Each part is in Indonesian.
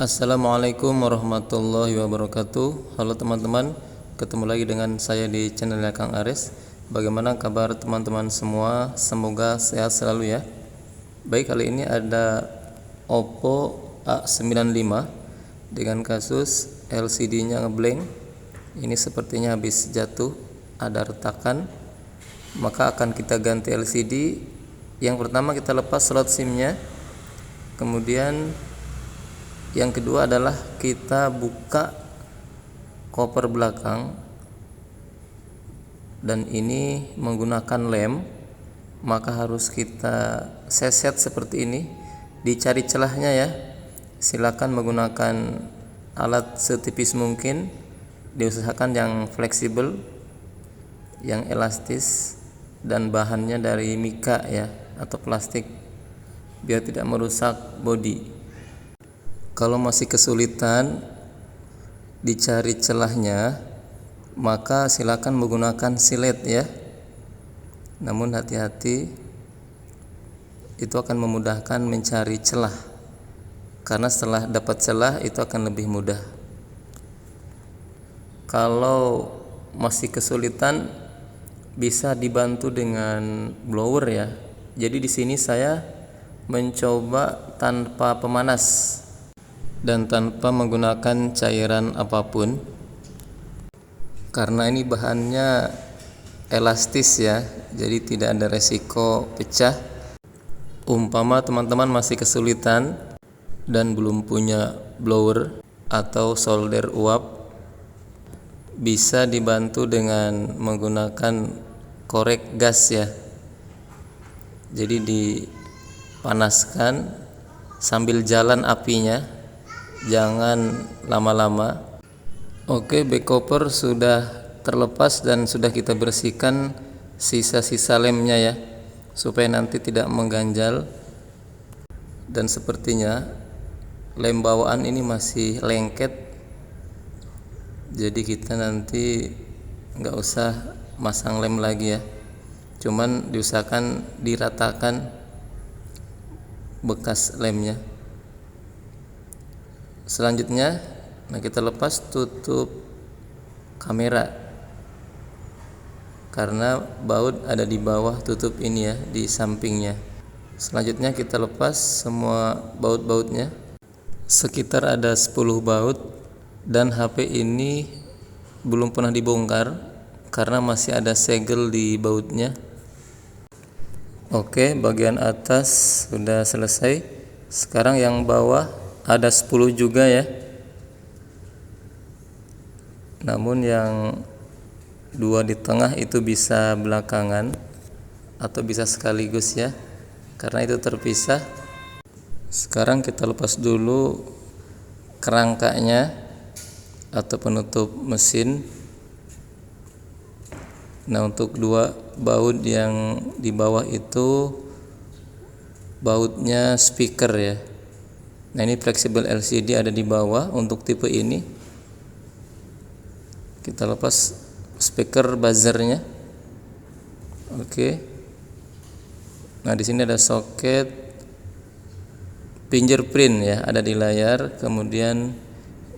Assalamualaikum warahmatullahi wabarakatuh. Halo teman-teman, ketemu lagi dengan saya di channelnya Kang Aris. Bagaimana kabar teman-teman semua? Semoga sehat selalu ya. Baik, kali ini ada Oppo A95 dengan kasus LCD-nya ngeblank. Ini sepertinya habis jatuh, ada retakan. Maka akan kita ganti LCD. Yang pertama kita lepas slot SIM-nya. Kemudian yang kedua adalah kita buka koper belakang, dan ini menggunakan lem, maka harus kita seset seperti ini. Dicari celahnya ya, silakan menggunakan alat setipis mungkin, diusahakan yang fleksibel, yang elastis, dan bahannya dari mika ya, atau plastik, biar tidak merusak bodi. Kalau masih kesulitan dicari celahnya, maka silakan menggunakan silet ya. Namun hati-hati, itu akan memudahkan mencari celah, karena setelah dapat celah itu akan lebih mudah. Kalau masih kesulitan, bisa dibantu dengan blower ya. Jadi di sini saya mencoba tanpa pemanas dan tanpa menggunakan cairan apapun, karena ini bahannya elastis ya, jadi tidak ada resiko pecah. Umpama teman-teman masih kesulitan dan belum punya blower atau solder uap, bisa dibantu dengan menggunakan korek gas ya. Jadi dipanaskan sambil jalan apinya, jangan lama-lama. Oke, back cover sudah terlepas dan sudah kita bersihkan sisa-sisa lemnya ya, supaya nanti tidak mengganjal. Dan sepertinya lem bawaan ini masih lengket, jadi kita nanti nggak usah masang lem lagi ya, cuman diusahakan diratakan bekas lemnya. Selanjutnya, kita lepas tutup kamera, karena baut ada di bawah tutup ini ya, di sampingnya. Selanjutnya kita lepas semua baut-bautnya, sekitar ada 10 baut, dan HP ini belum pernah dibongkar karena masih ada segel di bautnya. Oke, bagian atas sudah selesai. Sekarang yang bawah ada 10 juga ya, namun yang 2 di tengah itu bisa belakangan atau bisa sekaligus ya, karena itu terpisah. Sekarang kita lepas dulu kerangkanya atau penutup mesin. Nah, untuk 2 baut yang di bawah itu bautnya speaker ya. Nah, ini fleksibel LCD ada di bawah untuk tipe ini. Kita lepas speaker buzzernya. Oke. Nah, di sini ada soket fingerprint ya, ada di layar. Kemudian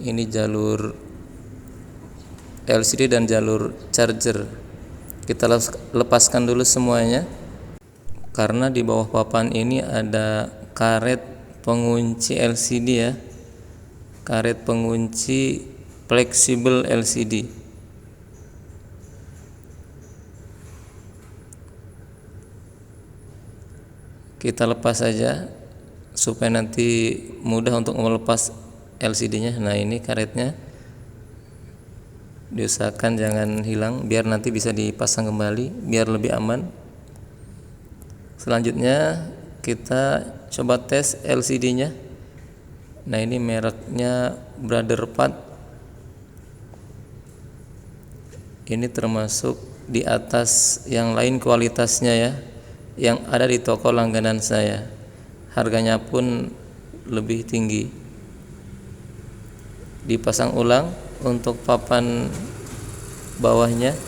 ini jalur LCD dan jalur charger. Kita lepaskan dulu semuanya, karena di bawah papan ini ada karet pengunci LCD ya, karet pengunci fleksibel LCD. Kita lepas saja supaya nanti mudah untuk melepas LCD-nya. Nah, ini karetnya, diusahakan jangan hilang biar nanti bisa dipasang kembali biar lebih aman. Selanjutnya kita coba tes LCD-nya. Nah, ini mereknya Brotherpad. Ini termasuk di atas yang lain kualitasnya ya, yang ada di toko langganan saya. Harganya pun lebih tinggi. Dipasang ulang untuk papan bawahnya.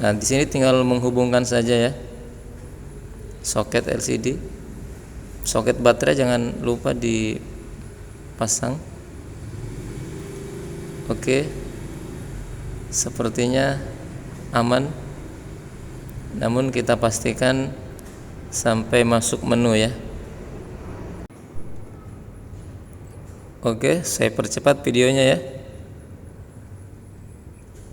Nah, di sini tinggal menghubungkan saja ya soket LCD. Soket baterai jangan lupa pasang. Oke, sepertinya aman, namun kita pastikan sampai masuk menu ya. Oke, saya percepat videonya ya.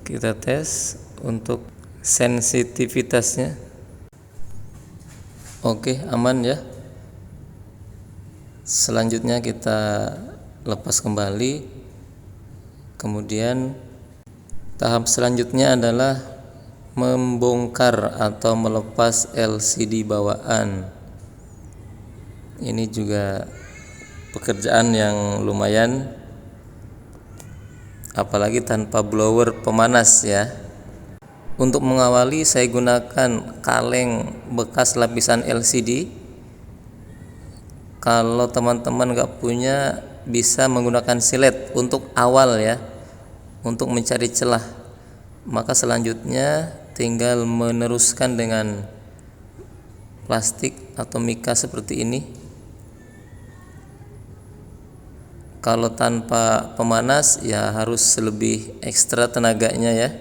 Kita tes untuk sensitivitasnya. Oke, aman ya. Selanjutnya kita lepas kembali. Kemudian tahap selanjutnya adalah membongkar atau melepas LCD bawaan. Ini juga pekerjaan yang lumayan, apalagi tanpa blower pemanas ya. Untuk mengawali saya gunakan kaleng bekas lapisan LCD. Kalau teman-teman nggak punya, bisa menggunakan silet untuk awal ya, untuk mencari celah. Maka selanjutnya tinggal meneruskan dengan plastik atau mika seperti ini. Kalau tanpa pemanas ya harus lebih ekstra tenaganya ya.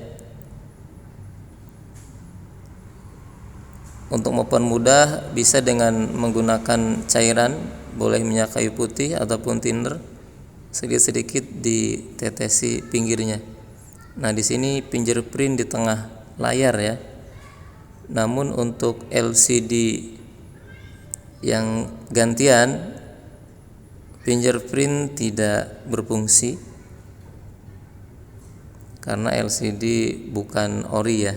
Untuk mempermudah, bisa dengan menggunakan cairan, boleh minyak kayu putih ataupun tinder, sedikit-sedikit ditetesi pinggirnya. Nah, di sini fingerprint di tengah layar ya. Namun untuk LCD yang gantian, fingerprint tidak berfungsi karena LCD bukan ori ya.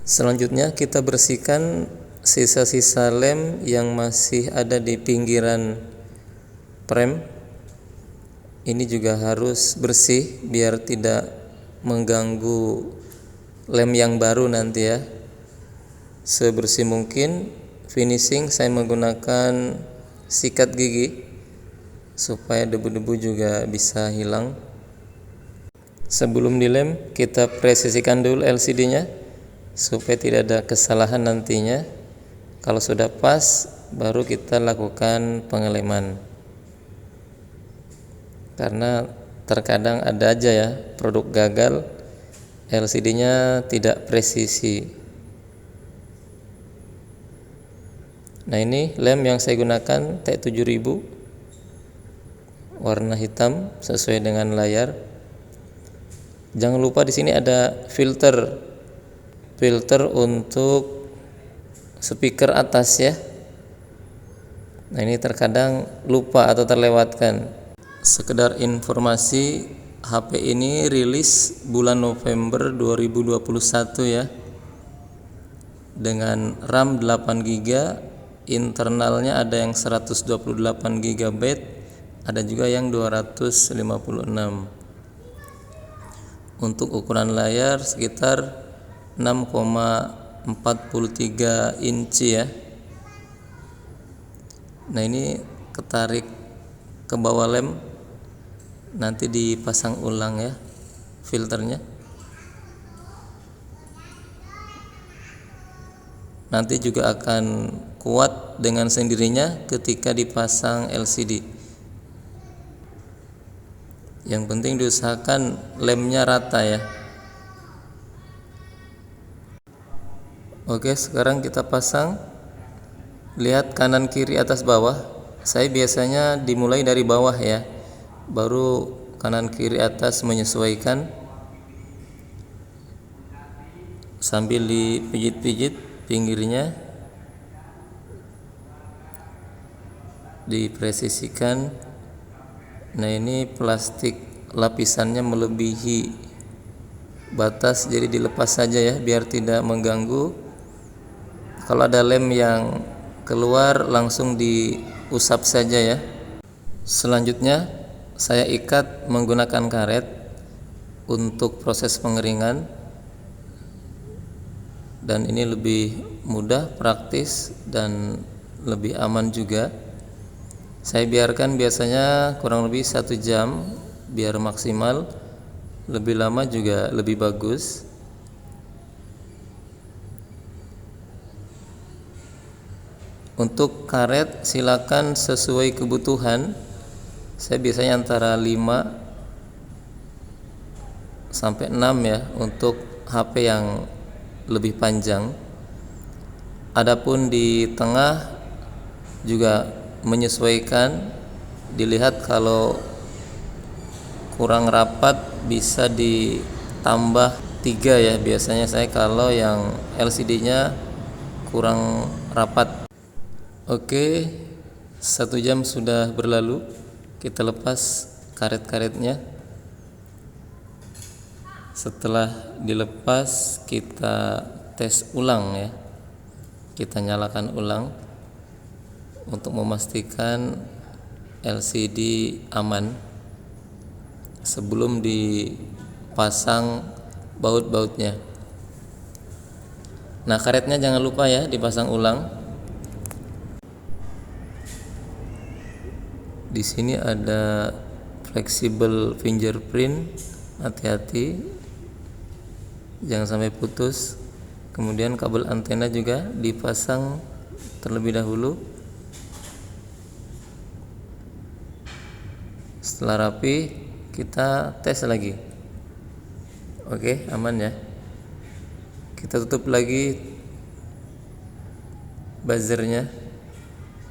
Selanjutnya kita bersihkan sisa-sisa lem yang masih ada di pinggiran frame. Ini juga harus bersih biar tidak mengganggu lem yang baru nanti ya. Sebersih mungkin. Finishing saya menggunakan sikat gigi supaya debu-debu juga bisa hilang. Sebelum dilem, kita presisikan dulu LCD-nya supaya tidak ada kesalahan nantinya. Kalau sudah pas, baru kita lakukan pengeleman. Karena terkadang ada aja ya produk gagal, LCD-nya tidak presisi. Nah, ini lem yang saya gunakan T7000 warna hitam sesuai dengan layar. Jangan lupa di sini ada filter untuk speaker atas ya. Nah, ini terkadang lupa atau terlewatkan. Sekedar informasi, HP ini rilis bulan November 2021 ya, dengan RAM 8GB, internalnya ada yang 128GB, ada juga yang 256. Untuk ukuran layar sekitar 6,43 inci ya. Nah, ini ketarik ke bawah lem, nanti dipasang ulang ya filternya. Nanti juga akan kuat dengan sendirinya ketika dipasang LCD. Yang penting diusahakan lemnya rata ya. Oke, sekarang kita pasang. Lihat kanan kiri atas bawah. Saya biasanya dimulai dari bawah ya, baru kanan kiri atas menyesuaikan, sambil dipijit-pijit pinggirnya, dipresisikan. Nah, ini plastik lapisannya melebihi batas, jadi dilepas saja ya biar tidak mengganggu. Kalau ada lem yang keluar, langsung diusap saja ya. Selanjutnya saya ikat menggunakan karet untuk proses pengeringan, dan ini lebih mudah, praktis, dan lebih aman juga. Saya biarkan biasanya kurang lebih 1 jam biar maksimal, lebih lama juga lebih bagus. Untuk karet silakan sesuai kebutuhan. Saya biasanya antara 5 sampai 6 ya untuk HP yang lebih panjang. Adapun di tengah juga menyesuaikan, dilihat kalau kurang rapat bisa ditambah 3 ya. Biasanya saya kalau yang LCD-nya kurang rapat. Oke, 1 jam sudah berlalu. Kita lepas karet-karetnya. Setelah dilepas, kita tes ulang ya. Kita nyalakan ulang untuk memastikan LCD aman sebelum dipasang baut-bautnya. Nah, karetnya jangan lupa ya dipasang ulang. Di sini ada flexible fingerprint, hati-hati jangan sampai putus. Kemudian kabel antena juga dipasang terlebih dahulu. Setelah rapi, kita tes lagi. Oke, aman ya. Kita tutup lagi buzzernya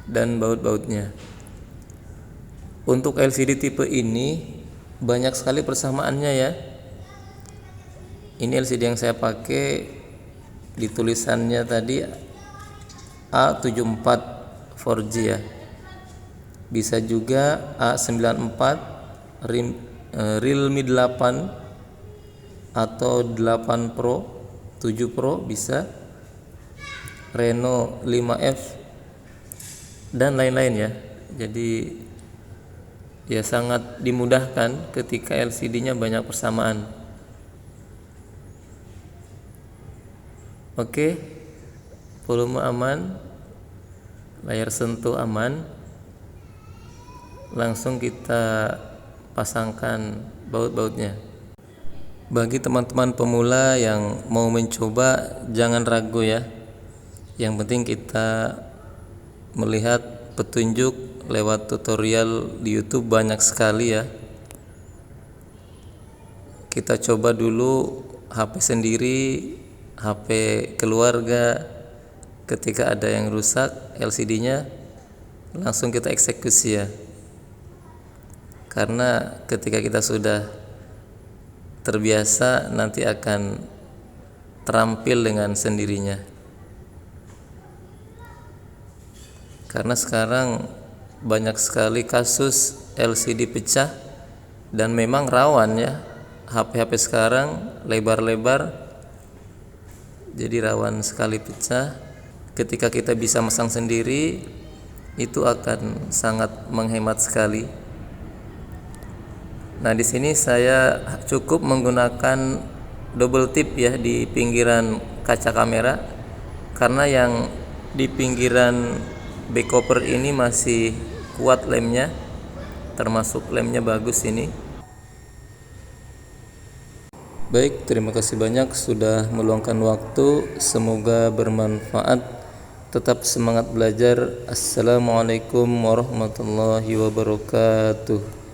dan baut-bautnya. Untuk LCD tipe ini banyak sekali persamaannya ya. Ini LCD yang saya pakai, di tulisannya tadi A74 4G ya. Bisa juga A94, Realme 8 atau 8 Pro, 7 Pro bisa, Reno 5F dan lain-lain ya. Jadi ya sangat dimudahkan ketika LCD-nya banyak persamaan. Oke, volume aman, layar sentuh aman. Langsung kita pasangkan baut-bautnya. Bagi teman-teman pemula yang mau mencoba, jangan ragu ya. Yang penting kita melihat petunjuk lewat tutorial di YouTube banyak sekali ya. Kita coba dulu HP sendiri, HP keluarga. Ketika ada yang rusak LCD-nya, langsung kita eksekusi ya. Karena ketika kita sudah terbiasa, nanti akan terampil dengan sendirinya. Karena sekarang banyak sekali kasus LCD pecah dan memang rawan ya. HP-HP sekarang lebar-lebar, jadi rawan sekali pecah. Ketika kita bisa masang sendiri, itu akan sangat menghemat sekali. Nah, di sini saya cukup menggunakan double tip ya di pinggiran kaca kamera, karena yang di pinggiran back cover ini masih kuat lemnya, termasuk lemnya bagus ini. Baik, terima kasih banyak sudah meluangkan waktu, semoga bermanfaat. Tetap semangat belajar. Assalamualaikum warahmatullahi wabarakatuh.